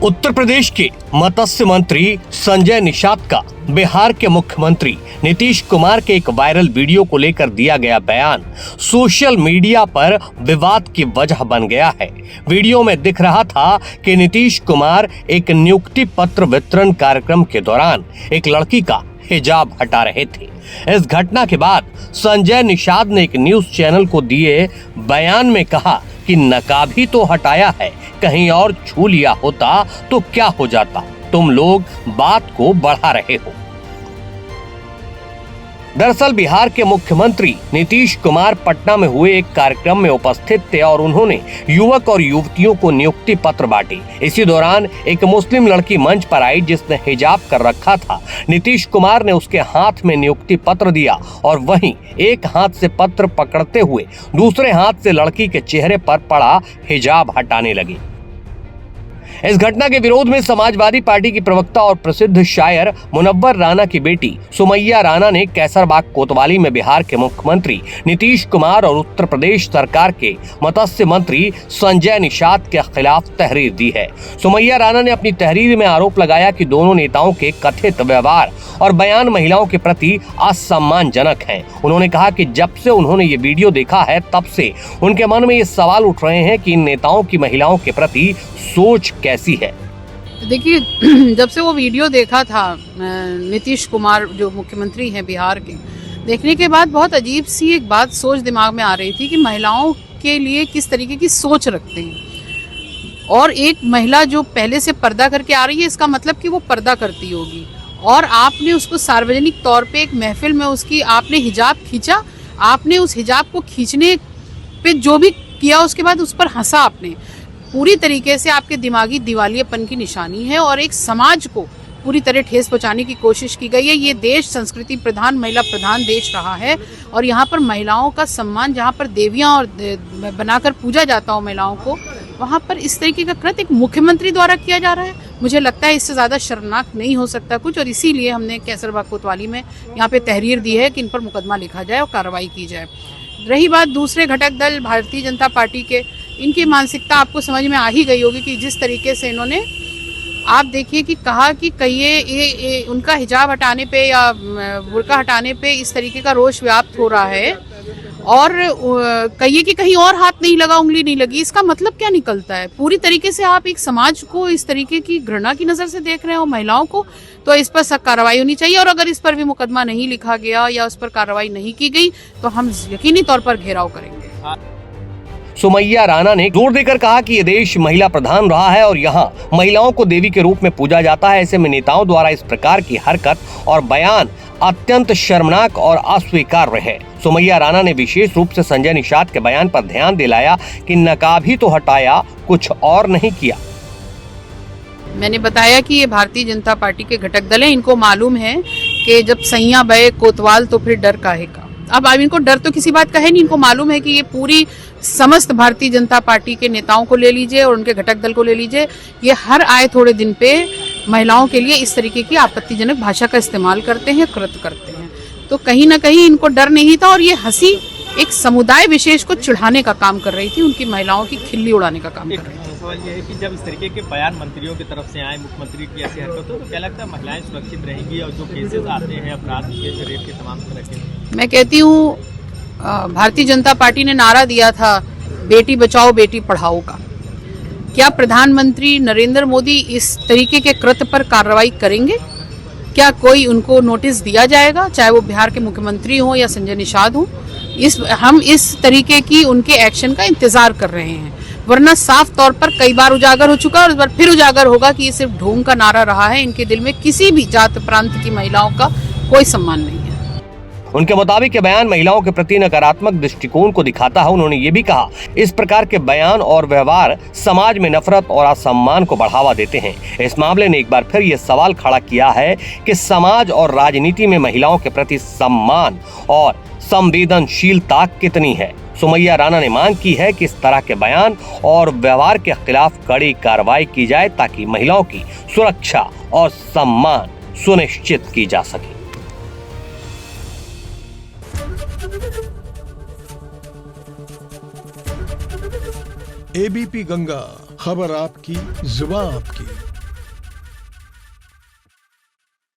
उत्तर प्रदेश के मत्स्य मंत्री संजय निषाद का बिहार के मुख्यमंत्री नीतीश कुमार के एक वायरल वीडियो को लेकर दिया गया बयान सोशल मीडिया पर विवाद की वजह बन गया है। वीडियो में दिख रहा था कि नीतीश कुमार एक नियुक्ति पत्र वितरण कार्यक्रम के दौरान एक लड़की का हिजाब हटा रहे थे। इस घटना के बाद संजय निषाद ने एक न्यूज चैनल को दिए बयान में कहा कि नकाब ही तो हटाया है, कहीं और छू लिया होता तो क्या हो जाता, तुम लोग बात को बढ़ा रहे हो। दरअसल बिहार के मुख्यमंत्री नीतीश कुमार पटना में हुए एक कार्यक्रम में उपस्थित थे और उन्होंने युवक और युवतियों को नियुक्ति पत्र बांटे। इसी दौरान एक मुस्लिम लड़की मंच पर आई जिसने हिजाब कर रखा था। नीतीश कुमार ने उसके हाथ में नियुक्ति पत्र दिया और वहीं एक हाथ से पत्र पकड़ते हुए दूसरे हाथ से लड़की के चेहरे पर पड़ा हिजाब हटाने लगे। इस घटना के विरोध में समाजवादी पार्टी की प्रवक्ता और प्रसिद्ध शायर मुनव्वर राना की बेटी सुमैया राना ने कैसरबाग कोतवाली में बिहार के मुख्यमंत्री नीतीश कुमार और उत्तर प्रदेश सरकार के मत्स्य मंत्री संजय निषाद के खिलाफ तहरीर दी है। सुमैया राना ने अपनी तहरीर में आरोप लगाया कि दोनों नेताओं के कथित व्यवहार और बयान महिलाओं के प्रति असम्मानजनक हैं। उन्होंने कहा कि जब से उन्होंने ये वीडियो देखा है तब से उनके मन में ये सवाल उठ रहे हैं कि इन नेताओं की महिलाओं के प्रति सोच कैसी है। देखिए, जब से वो वीडियो देखा था नीतीश कुमार जो मुख्यमंत्री हैं बिहार के, देखने के बाद बहुत अजीब सी एक बात सोच दिमाग में आ रही थी कि महिलाओं के लिए किस तरीके की सोच रखते हैं। और एक महिला जो पहले से पर्दा करके आ रही है, इसका मतलब कि वो पर्दा करती होगी और आपने उसको सार्वजनिक तौर पे एक महफिल में उसकी आपने हिजाब खींचा, आपने उस हिजाब को खींचने पे जो भी किया उसके बाद उस पर हंसा आपने। पूरी तरीके से आपके दिमागी दिवालियेपन की निशानी है और एक समाज को पूरी तरह ठेस पहुंचाने की कोशिश की गई है। ये देश संस्कृति प्रधान, महिला प्रधान देश रहा है और यहाँ पर महिलाओं का सम्मान, जहाँ पर देवियाँ और बनाकर पूजा जाता हो महिलाओं को, वहाँ पर इस तरीके का कृत्य एक मुख्यमंत्री द्वारा किया जा रहा है। मुझे लगता है इससे ज़्यादा शर्मनाक नहीं हो सकता कुछ, और इसीलिए हमने कैसरबाग कोतवाली में यहाँ पे तहरीर दी है कि इन पर मुकदमा लिखा जाए और कार्रवाई की जाए। रही बात दूसरे घटक दल भारतीय जनता पार्टी के, इनकी मानसिकता आपको समझ में आ ही गई होगी कि जिस तरीके से इन्होंने, आप देखिए कि कहा कि कहिए ये उनका हिजाब हटाने पे या बुर्का हटाने पे इस तरीके का रोष व्याप्त हो रहा है और कहिए कि कहीं और हाथ नहीं लगा, उंगली नहीं लगी। इसका मतलब क्या निकलता है? पूरी तरीके से आप एक समाज को इस तरीके की घृणा की नज़र से देख रहे हो महिलाओं को, तो इस पर सख्त कार्रवाई होनी चाहिए। और अगर इस पर भी मुकदमा नहीं लिखा गया या उस पर कार्रवाई नहीं की गई तो हम यकीनी तौर पर घेराव करेंगे। सुमैया राना ने जोर देकर कहा कि ये देश महिला प्रधान रहा है और यहाँ महिलाओं को देवी के रूप में पूजा जाता है। ऐसे में नेताओं द्वारा इस प्रकार की हरकत और बयान अत्यंत शर्मनाक और अस्वीकार्य है। सुमैया राना ने विशेष रूप से संजय निषाद के बयान पर ध्यान दिलाया कि नकाब ही तो हटाया, कुछ और नहीं किया। मैंने बताया कि ये भारतीय जनता पार्टी के घटक दल हैं, इनको मालूम है कि जब सैया बहे कोतवाल तो फिर डर काहे का। अब इनको डर तो किसी बात का है नहीं, इनको मालूम है कि ये पूरी समस्त भारतीय जनता पार्टी के नेताओं को ले लीजिए और उनके घटक दल को ले लीजिए, ये हर आए थोड़े दिन पे महिलाओं के लिए इस तरीके की आपत्तिजनक भाषा का इस्तेमाल करते हैं, कृत्य करते हैं। तो कहीं ना कहीं इनको डर नहीं था और ये हंसी एक समुदाय विशेष को चिढ़ाने का काम कर रही थी, उनकी महिलाओं की खिल्ली उड़ाने का काम कर रही थी। सवाल ये है कि जब इस तरीके के बयान मंत्रियों की तरफ से आए, मुख्यमंत्री की ऐसी हरकत हो, तो क्या लगता है महिलाएं सुरक्षित रहेंगी? और जो केसेस आते हैं अपराध के, रेप के, तमाम तरह के, मैं कहती हूँ भारतीय जनता पार्टी ने नारा दिया था बेटी बचाओ बेटी पढ़ाओ का। क्या प्रधानमंत्री नरेंद्र मोदी इस तरीके के कृत्य पर कार्रवाई करेंगे? क्या कोई उनको नोटिस दिया जाएगा, चाहे वो बिहार के मुख्यमंत्री हो या संजय निषाद हो? हम इस तरीके की उनके एक्शन का इंतजार कर रहे हैं, वरना साफ तौर पर कई बार उजागर हो चुका है और इस बार फिर उजागर होगा कि ये सिर्फ ढोंग का नारा रहा है। इनके दिल में किसी भी जात प्रांत की महिलाओं का कोई सम्मान नहीं है। उनके मुताबिक ये बयान महिलाओं के प्रति नकारात्मक दृष्टिकोण को दिखाता है। उन्होंने ये भी कहा, इस प्रकार के बयान और व्यवहार समाज में नफरत और असम्मान को बढ़ावा देते हैं। इस मामले ने एक बार फिर ये सवाल खड़ा किया है कि समाज और राजनीति में महिलाओं के प्रति सम्मान और संवेदनशीलता कितनी है। सुमैया राना ने मांग की है कि इस तरह के बयान और व्यवहार के खिलाफ कड़ी कार्रवाई की जाए ताकि महिलाओं की सुरक्षा और सम्मान सुनिश्चित की जा सके। एबीपी गंगा, खबर आपकी, जुबान आपकी।